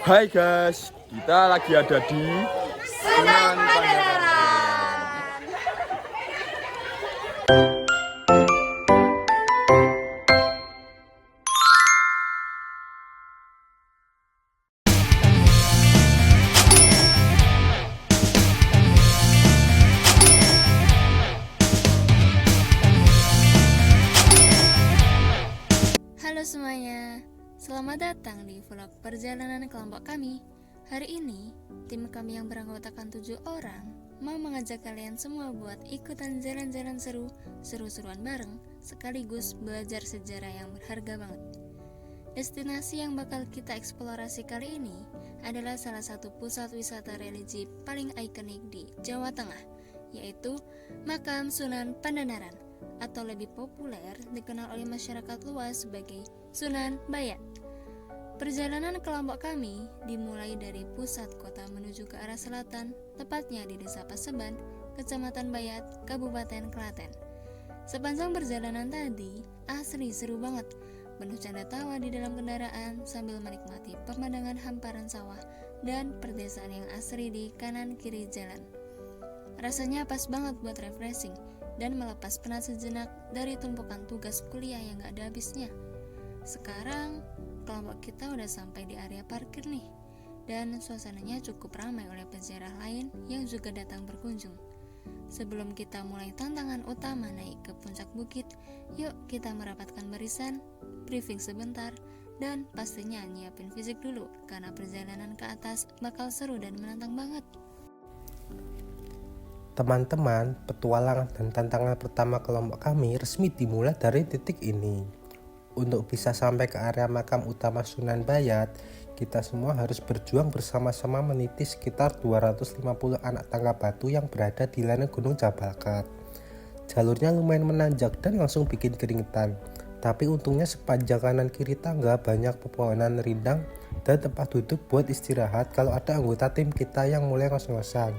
Hai guys, kita lagi ada di Sunan Pangandaran. Halo semuanya, selamat datang di vlog perjalanan kelompok kami. Hari ini, tim kami yang beranggotakan 7 orang mau mengajak kalian semua buat ikutan jalan-jalan seru-seruan bareng, sekaligus belajar sejarah yang berharga banget. Destinasi yang bakal kita eksplorasi kali ini adalah salah satu pusat wisata religi paling ikonik di Jawa Tengah, yaitu Makam Sunan Pandandaran, atau lebih populer dikenal oleh masyarakat luas sebagai Sunan Bayat. Perjalanan kelompok kami dimulai dari pusat kota menuju ke arah selatan, tepatnya di Desa Paseban, Kecamatan Bayat, Kabupaten Klaten. Sepanjang perjalanan tadi, asli seru banget, penuh canda tawa di dalam kendaraan sambil menikmati pemandangan hamparan sawah dan perdesaan yang asri di kanan kiri jalan. Rasanya pas banget buat refreshing dan melepas penat sejenak dari tumpukan tugas kuliah yang gak ada habisnya. Sekarang, kelompok kita udah sampai di area parkir nih, dan suasananya cukup ramai oleh peziarah lain yang juga datang berkunjung. Sebelum kita mulai tantangan utama naik ke puncak bukit, yuk kita merapatkan barisan, briefing sebentar, dan pastinya nyiapin fisik dulu, karena perjalanan ke atas bakal seru dan menantang banget. Teman-teman, petualangan dan tantangan pertama kelompok kami resmi dimulai dari titik ini. Untuk bisa sampai ke area makam utama Sunan Bayat, kita semua harus berjuang bersama-sama meniti sekitar 250 anak tangga batu yang berada di lereng Gunung Jabalkat. Jalurnya lumayan menanjak dan langsung bikin keringetan. Tapi untungnya sepanjang kanan kiri tangga banyak pepohonan rindang dan tempat duduk buat istirahat kalau ada anggota tim kita yang mulai ngos-ngosan.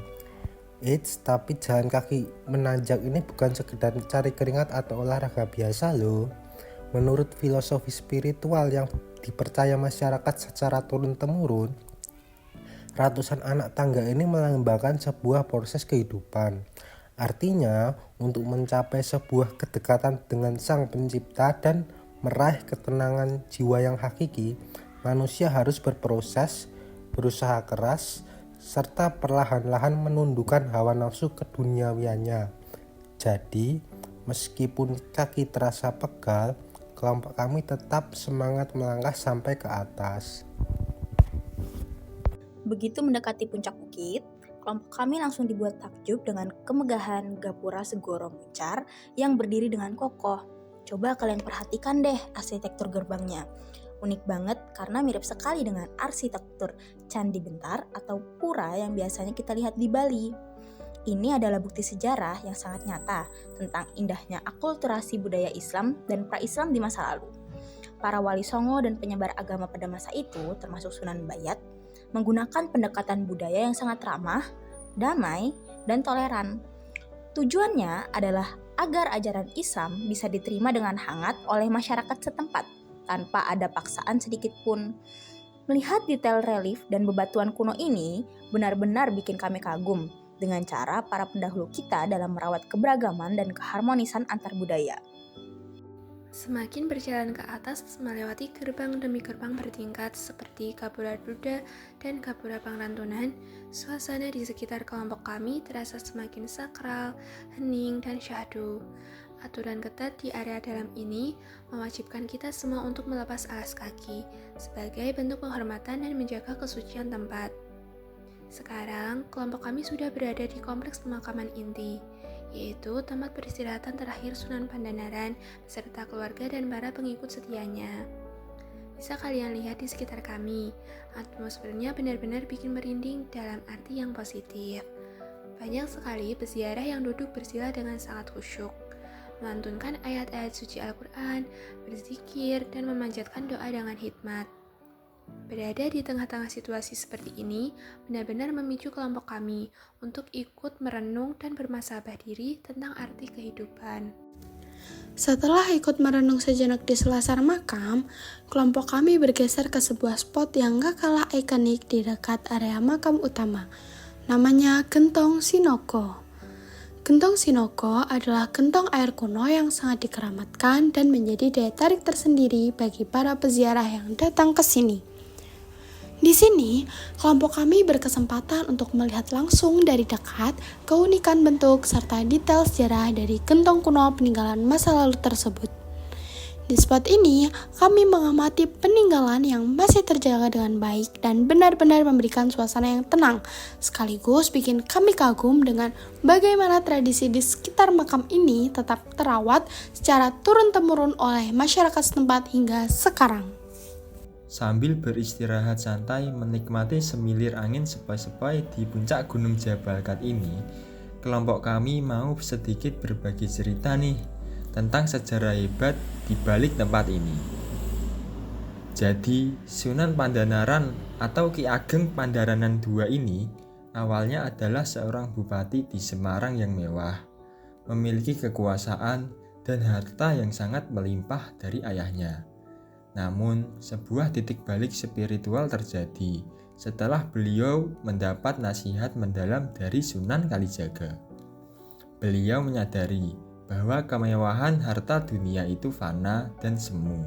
Tapi jalan kaki menanjak ini bukan sekedar cari keringat atau olahraga biasa loh. Menurut filosofi spiritual yang dipercaya masyarakat secara turun-temurun, ratusan anak tangga ini melambangkan sebuah proses kehidupan. Artinya, untuk mencapai sebuah kedekatan dengan Sang Pencipta dan meraih ketenangan jiwa yang hakiki, manusia harus berproses, berusaha keras, serta perlahan-lahan menundukkan hawa nafsu keduniawiannya. Jadi, meskipun kaki terasa pegal, kelompok kami tetap semangat melangkah sampai ke atas. Begitu mendekati puncak bukit, kelompok kami langsung dibuat takjub dengan kemegahan Gapura Segoro Mencar yang berdiri dengan kokoh. Coba kalian perhatikan deh arsitektur gerbangnya. Unik banget karena mirip sekali dengan arsitektur Candi Bentar atau pura yang biasanya kita lihat di Bali. Ini adalah bukti sejarah yang sangat nyata tentang indahnya akulturasi budaya Islam dan pra-Islam di masa lalu. Para wali songo dan penyebar agama pada masa itu, termasuk Sunan Bayat, menggunakan pendekatan budaya yang sangat ramah, damai, dan toleran. Tujuannya adalah agar ajaran Islam bisa diterima dengan hangat oleh masyarakat setempat, tanpa ada paksaan sedikit pun. Melihat detail relief dan bebatuan kuno ini benar-benar bikin kami kagum dengan cara para pendahulu kita dalam merawat keberagaman dan keharmonisan antar budaya. Semakin berjalan ke atas melewati gerbang demi gerbang bertingkat seperti Gapura Buddha dan Gapura Pangrantunan, suasana di sekitar kelompok kami terasa semakin sakral, hening, dan syahdu. Aturan ketat di area dalam ini mewajibkan kita semua untuk melepas alas kaki sebagai bentuk penghormatan dan menjaga kesucian tempat. Sekarang, kelompok kami sudah berada di kompleks pemakaman inti, yaitu tempat peristirahatan terakhir Sunan Pandandaran beserta keluarga dan para pengikut setianya. Bisa kalian lihat di sekitar kami, atmosfernya benar-benar bikin merinding dalam arti yang positif. Banyak sekali peziarah yang duduk bersila dengan sangat khusyuk, melantunkan ayat-ayat suci Al-Quran, berzikir, dan memanjatkan doa dengan hikmat. Berada di tengah-tengah situasi seperti ini benar-benar memicu kelompok kami untuk ikut merenung dan bermuhasabah diri tentang arti kehidupan. Setelah ikut merenung sejenak di selasar makam, kelompok kami bergeser ke sebuah spot yang gak kalah ikonik di dekat area makam utama. Namanya Gentong Sinoko. Gentong Sinoko adalah gentong air kuno yang sangat dikeramatkan dan menjadi daya tarik tersendiri bagi para peziarah yang datang ke sini. Di sini, kelompok kami berkesempatan untuk melihat langsung dari dekat keunikan bentuk serta detail sejarah dari gentong kuno peninggalan masa lalu tersebut. Di spot ini, kami mengamati peninggalan yang masih terjaga dengan baik dan benar-benar memberikan suasana yang tenang, sekaligus bikin kami kagum dengan bagaimana tradisi di sekitar makam ini tetap terawat secara turun-temurun oleh masyarakat setempat hingga sekarang. Sambil beristirahat santai menikmati semilir angin sepoi-sepoi di puncak Gunung Jabal Kat ini, kelompok kami mau sedikit berbagi cerita nih tentang sejarah hebat di balik tempat ini. Jadi, Sunan Pandanaran atau Ki Ageng Pandaranan II ini awalnya adalah seorang bupati di Semarang yang mewah, memiliki kekuasaan dan harta yang sangat melimpah dari ayahnya. Namun, sebuah titik balik spiritual terjadi setelah beliau mendapat nasihat mendalam dari Sunan Kalijaga. Beliau menyadari bahwa kemewahan harta dunia itu fana dan semu.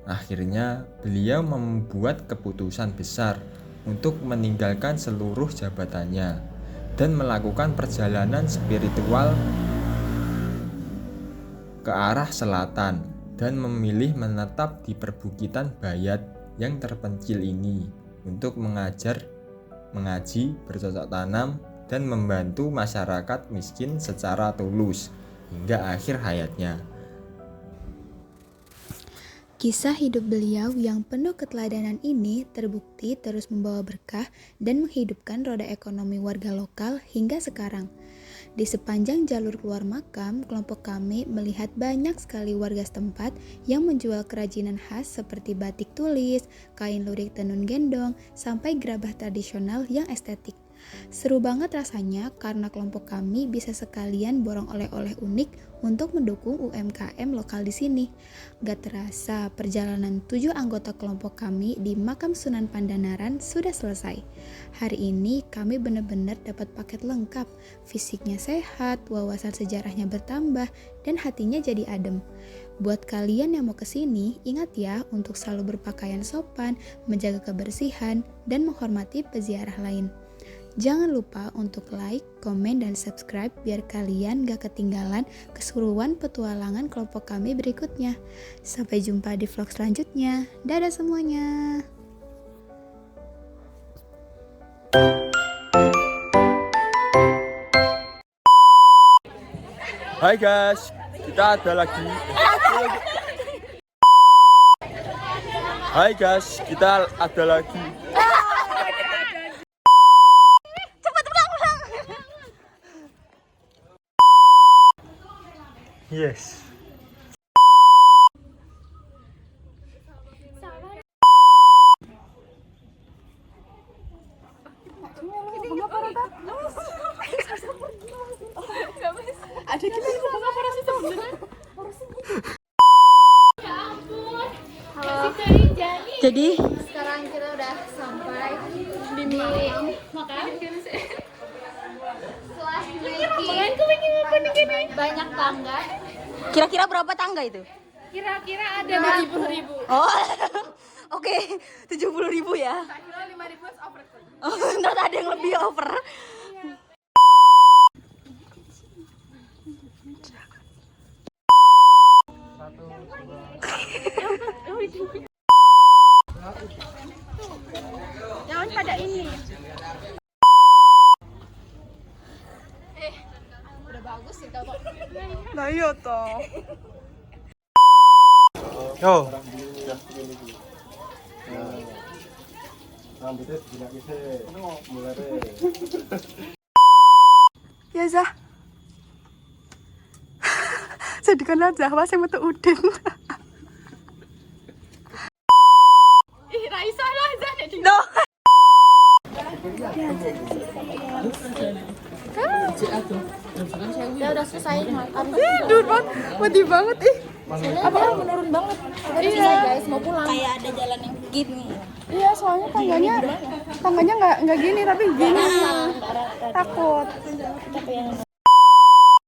Akhirnya, beliau membuat keputusan besar untuk meninggalkan seluruh jabatannya dan melakukan perjalanan spiritual ke arah selatan dan memilih menetap di perbukitan Bayat yang terpencil ini untuk mengaji, bercocok tanam, dan membantu masyarakat miskin secara tulus hingga akhir hayatnya. Kisah hidup beliau yang penuh keteladanan ini terbukti terus membawa berkah dan menghidupkan roda ekonomi warga lokal hingga sekarang. Di sepanjang jalur keluar makam, kelompok kami melihat banyak sekali warga setempat yang menjual kerajinan khas seperti batik tulis, kain lurik tenun gendong, sampai gerabah tradisional yang estetik. Seru banget rasanya karena kelompok kami bisa sekalian borong oleh-oleh unik untuk mendukung UMKM lokal di sini. Gak terasa perjalanan 7 anggota kelompok kami di makam Sunan Pandanaran sudah selesai. Hari ini kami benar-benar dapat paket lengkap, fisiknya sehat, wawasan sejarahnya bertambah, dan hatinya jadi adem. Buat kalian yang mau kesini, ingat ya untuk selalu berpakaian sopan, menjaga kebersihan, dan menghormati peziarah lain. Jangan lupa untuk like, komen, dan subscribe biar kalian gak ketinggalan keseruan petualangan kelompok kami berikutnya. Sampai jumpa di vlog selanjutnya. Dadah semuanya. Hai guys, kita ada lagi. Hai guys, kita ada lagi. Yes. Jadi, Sekarang kita udah sampai di makam. Setelah memiliki banyak tangga. Kira-kira berapa tangga itu? Kira-kira ada 50.000. Oh, oke, 70.000 ya. Kira 5.000 over. Oh, ntar ada yang lebih over. Jangan pada ini. Udah bagus sih kalau. Nah iya toh. Yo. Ya Zah. Jadi kenal Jawa sing metu Udin. Ih, Raisa lah, Zah. No. Ya udah selesai makan. Tidur banget, pedih banget ih. Apa menurun banget? Udah selesai guys, mau pulang. Kayak ada jalan yang gini. Iya, soalnya tangganya nggak gini tapi gini. Takut.